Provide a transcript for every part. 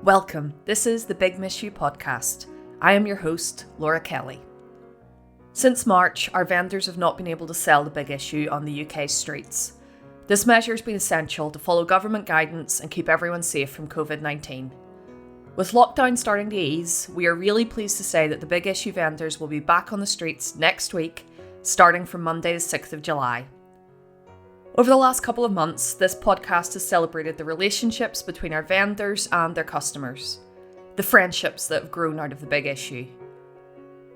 Welcome, this is the Big Miss You podcast. I am your host, Laura Kelly. Since March, our vendors have not been able to sell the Big Issue on the UK streets. This measure has been essential to follow government guidance and keep everyone safe from COVID-19. With lockdown starting to ease, we are really pleased to say that the Big Issue vendors will be back on the streets next week, starting from Monday the 6th of July. Over the last couple of months, this podcast has celebrated the relationships between our vendors and their customers, the friendships that have grown out of the Big Issue.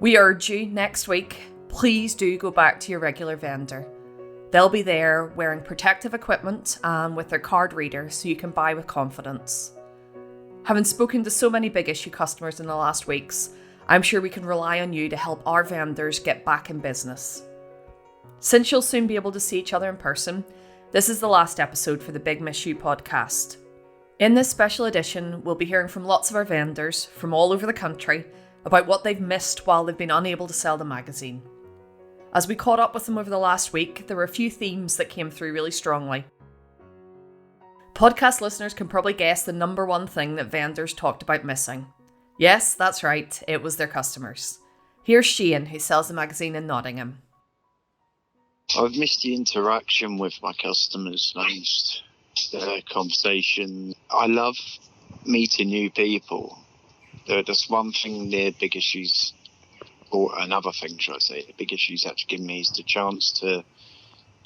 We urge you, next week, please do go back to your regular vendor. They'll be there wearing protective equipment and with their card reader so you can buy with confidence. Having spoken to so many Big Issue customers in the last weeks, I'm sure we can rely on you to help our vendors get back in business. Since you'll soon be able to see each other in person, this is the last episode for the Big Miss You podcast. In this special edition, we'll be hearing from lots of our vendors from all over the country about what they've missed while they've been unable to sell the magazine. As we caught up with them over the last week, there were a few themes that came through really strongly. Podcast listeners can probably guess the number one thing that vendors talked about missing. Yes, that's right, it was their customers. Here's Shane, who sells the magazine in Nottingham. I've missed the interaction with my customers, missed the conversation. I love meeting new people. There's one thing the Big Issues, or another thing, should I say, the Big Issues actually give me is the chance to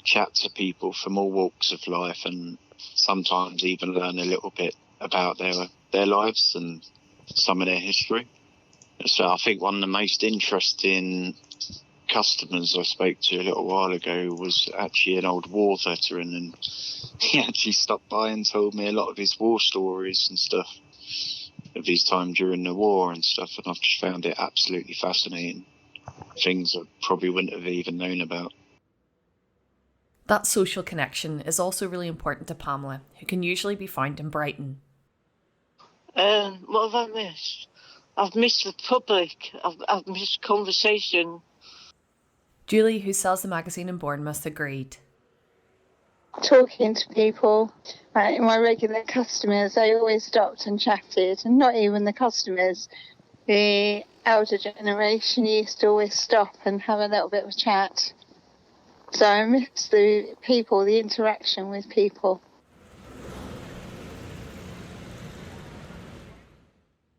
chat to people from all walks of life and sometimes even learn a little bit about their lives and some of their history. So I think one of the most interesting customers I spoke to a little while ago was actually an old war veteran, and he actually stopped by and told me a lot of his war stories and stuff of his time during the war and stuff, and I've just found it absolutely fascinating. Things I probably wouldn't have even known about. That social connection is also really important to Pamela, who can usually be found in Brighton. What have I missed? I've missed the public. I've missed conversation. Julie, who sells the magazine in Bournemouth, agreed. Talking to people, my regular customers, I always stopped and chatted, and not even the customers. The elder generation used to always stop and have a little bit of a chat. So I miss the people, the interaction with people.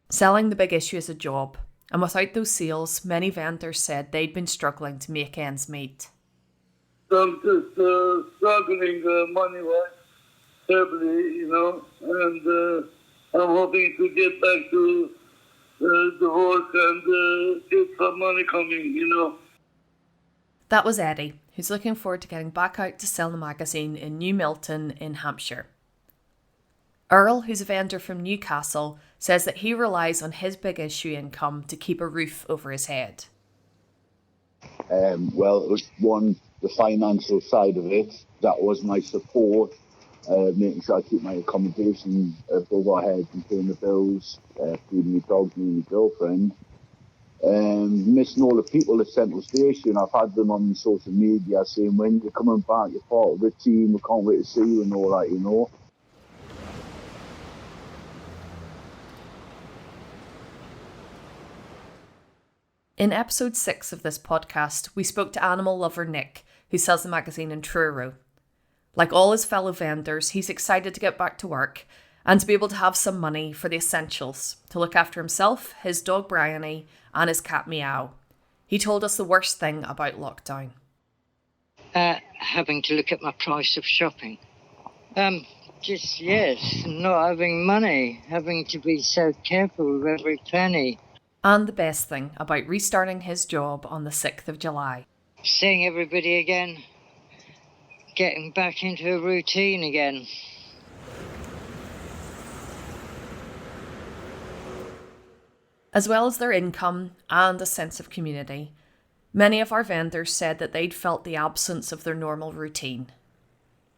Selling the Big Issue is a job, and without those sales, many vendors said they'd been struggling to make ends meet. I'm just struggling money-wise, terribly, and I'm hoping to get back to the work and get some money coming, That was Eddie, who's looking forward to getting back out to sell the magazine in New Milton in Hampshire. Earl, who's a vendor from Newcastle, says that he relies on his Big Issue income to keep a roof over his head. Well, it was the financial side of it. That was my support, making sure I keep my accommodation above our heads and paying the bills, feeding my dogs and my girlfriend. Missing all the people at Central Station. I've had them on social media saying, when you're coming back, you're part of the team, we can't wait to see you and all that, In episode 6 of this podcast, we spoke to animal lover Nick, who sells the magazine in Truro. Like all his fellow vendors, he's excited to get back to work and to be able to have some money for the essentials, to look after himself, his dog Bryony, and his cat Meow. He told us the worst thing about lockdown. Having to look at my price of shopping. Not having money, having to be so careful with every penny. And the best thing about restarting his job on the 6th of July. Seeing everybody again, getting back into a routine again. As well as their income and a sense of community, many of our vendors said that they'd felt the absence of their normal routine.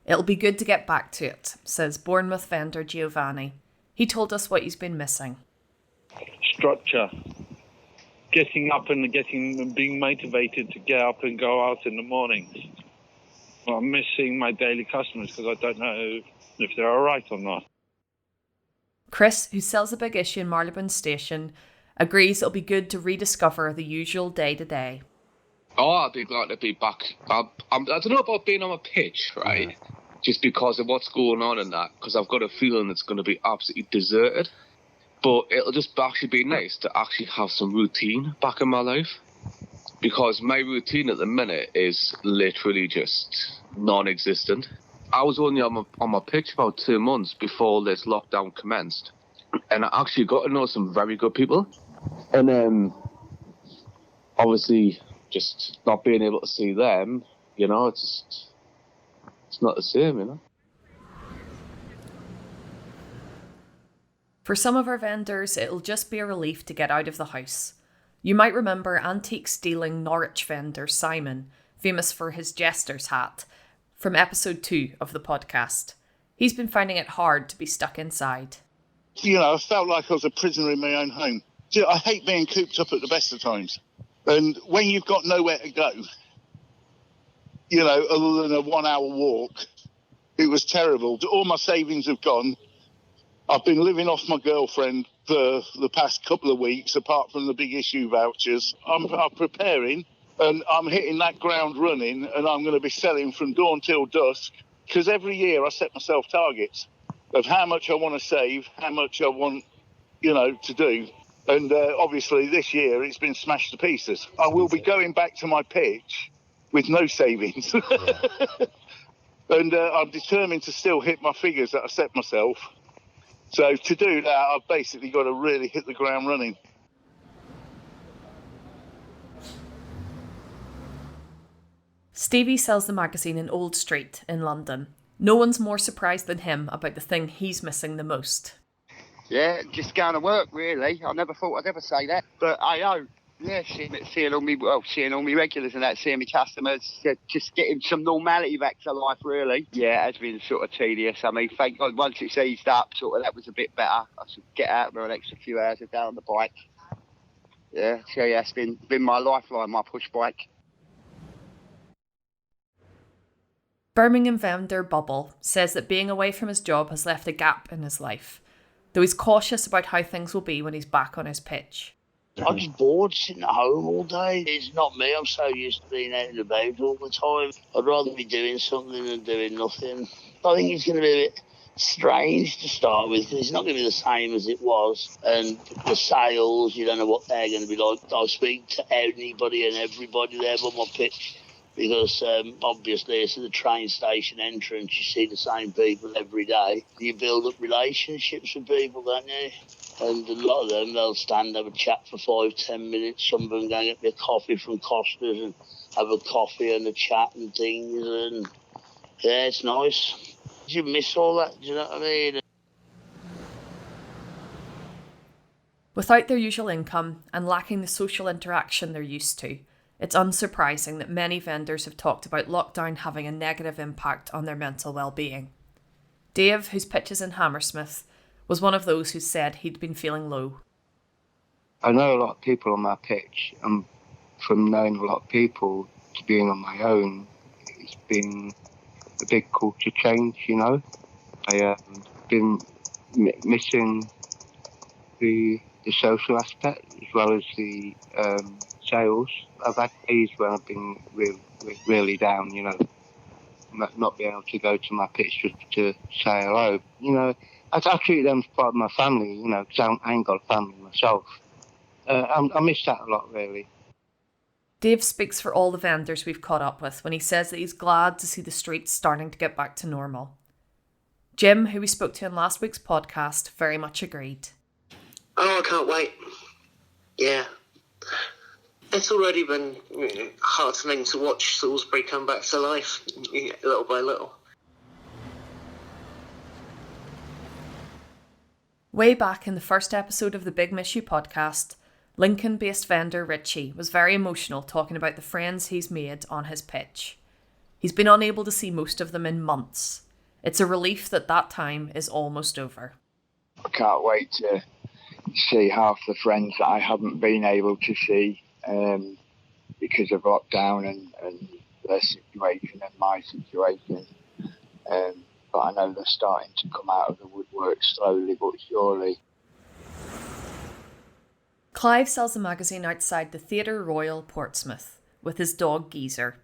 It'll be good to get back to it, says Bournemouth vendor Giovanni. He told us what he's been missing. Structure. Getting up and being motivated to get up and go out in the mornings. Well, I'm missing my daily customers because I don't know if they're all right or not. Chris, who sells a big issue in Marylebone Station, agrees it'll be good to rediscover the usual day-to-day. Oh, I'd be glad to be back. I don't know about being on a pitch, right? Yeah. Just because of what's going on in that, because I've got a feeling it's going to be absolutely deserted. But it'll just actually be nice to actually have some routine back in my life. Because my routine at the minute is literally just non-existent. I was only on my pitch about 2 months before this lockdown commenced. And I actually got to know some very good people. And obviously, just not being able to see them, it's not the same, For some of our vendors, it'll just be a relief to get out of the house. You might remember antique-stealing Norwich vendor Simon, famous for his jester's hat, from episode 2 of the podcast. He's been finding it hard to be stuck inside. I felt like I was a prisoner in my own home. I hate being cooped up at the best of times. And when you've got nowhere to go, other than a 1-hour walk, it was terrible. All my savings have gone. I've been living off my girlfriend for the past couple of weeks, apart from the big issue vouchers. I'm preparing, and I'm hitting that ground running, and I'm going to be selling from dawn till dusk, because every year I set myself targets of how much I want to save, how much I want, to do. And obviously this year it's been smashed to pieces. I will be going back to my pitch with no savings. And I'm determined to still hit my figures that I set myself. So to do that, I've basically got to really hit the ground running. Stevie sells the magazine in Old Street in London. No one's more surprised than him about the thing he's missing the most. Yeah, just going to work, really. I never thought I'd ever say that. But seeing all me regulars and that, seeing me customers, just getting some normality back to life, really. Yeah, it has been sort of tedious. I mean, thank God, once it's eased up, sort of that was a bit better. I should get out for an extra few hours a day on the bike. Yeah, so yeah, it's been my lifeline, my push bike. Birmingham vendor Bubble says that being away from his job has left a gap in his life, though he's cautious about how things will be when he's back on his pitch. I'm just bored sitting at home all day. It's not me. I'm so used to being out and about all the time. I'd rather be doing something than doing nothing. I think it's going to be a bit strange to start with, because it's not going to be the same as it was. And the sales, you don't know what they're going to be like. I speak to anybody and everybody there on my pitch, because obviously it's at the train station entrance. You see the same people every day. You build up relationships with people, don't you? And a lot of them, they'll stand, have a chat for 5-10 minutes. Some of them go and get me a coffee from Costa's and have a coffee and a chat and things. And yeah, it's nice. You miss all that, do you know what I mean? Without their usual income and lacking the social interaction they're used to, it's unsurprising that many vendors have talked about lockdown having a negative impact on their mental well-being. Dave, whose pitch is in Hammersmith, was one of those who said he'd been feeling low. I know a lot of people on my pitch, and from knowing a lot of people to being on my own, it's been a big culture change, I've been missing the social aspect as well as the sales. I've had days when I've been really down, not being able to go to my pitch just to say hello. I treat them as part of my family, because I ain't got a family myself. I miss that a lot, really. Dave speaks for all the vendors we've caught up with when he says that he's glad to see the streets starting to get back to normal. Jim, who we spoke to in last week's podcast, very much agreed. Oh, I can't wait. Yeah. It's already been heartening to watch Salisbury come back to life, little by little. Way back in the first episode of the Big Miss You podcast, Lincoln-based vendor Richie was very emotional talking about the friends he's made on his pitch. He's been unable to see most of them in months. It's a relief that time is almost over. I can't wait to see half the friends that I haven't been able to see because of lockdown and their situation and my situation. but I know they're starting to come out of the woodwork slowly but surely. Clive sells the magazine outside the Theatre Royal, Portsmouth, with his dog Geezer.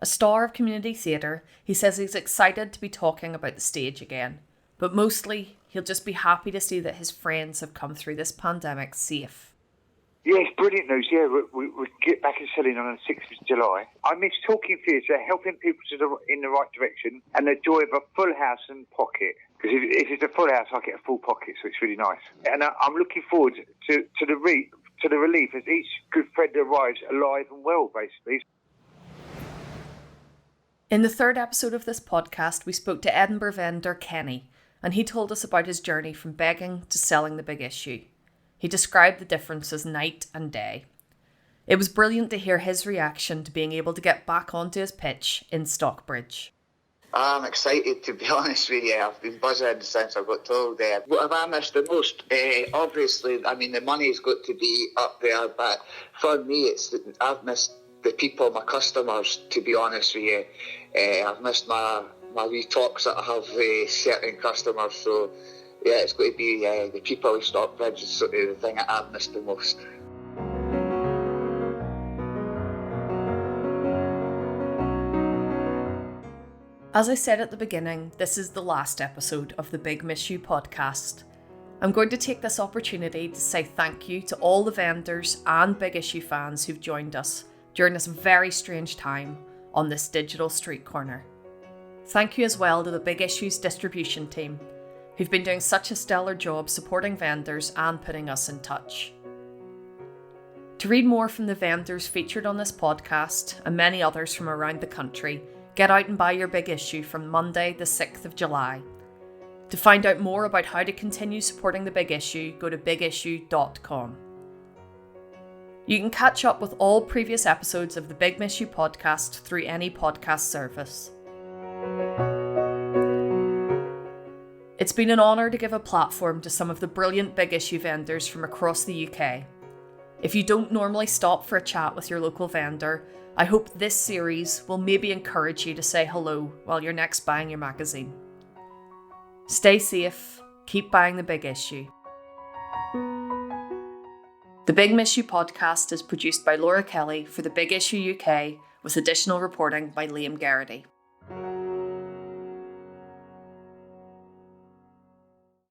A star of community theatre, he says he's excited to be talking about the stage again, but mostly he'll just be happy to see that his friends have come through this pandemic safe. Yeah, it's brilliant news. Yeah, we get back in selling on the 6th of July. I miss talking theatre, helping people in the right direction, and the joy of a full house and pocket. Because if it's a full house, I get a full pocket, so it's really nice. And I'm looking forward to the relief as each good friend arrives alive and well, basically. In the third episode of this podcast, we spoke to Edinburgh vendor Kenny, and he told us about his journey from begging to selling the big issue. He described the differences night and day. It was brilliant to hear his reaction to being able to get back onto his pitch in Stockbridge. I'm excited, to be honest with you. I've been buzzing since I got told there. What have I missed the most? Obviously, I mean, the money's got to be up there, but for me, I've missed the people, my customers, to be honest with you. I've missed my wee talks that I have with certain customers, so yeah, it's going to be the people in Stockbridge is sort of the thing that I've missed the most. As I said at the beginning, this is the last episode of the Big Miss You podcast. I'm going to take this opportunity to say thank you to all the vendors and Big Issue fans who've joined us during this very strange time on this digital street corner. Thank you as well to the Big Issues distribution team, who've been doing such a stellar job supporting vendors and putting us in touch. To read more from the vendors featured on this podcast and many others from around the country, get out and buy your Big Issue from Monday the 6th of July. To find out more about how to continue supporting the Big Issue, go to bigissue.com. You can catch up with all previous episodes of the Big Miss You podcast through any podcast service. It's been an honour to give a platform to some of the brilliant Big Issue vendors from across the UK. If you don't normally stop for a chat with your local vendor, I hope this series will maybe encourage you to say hello while you're next buying your magazine. Stay safe, keep buying the Big Issue. The Big Miss You podcast is produced by Laura Kelly for the Big Issue UK with additional reporting by Liam Geraghty.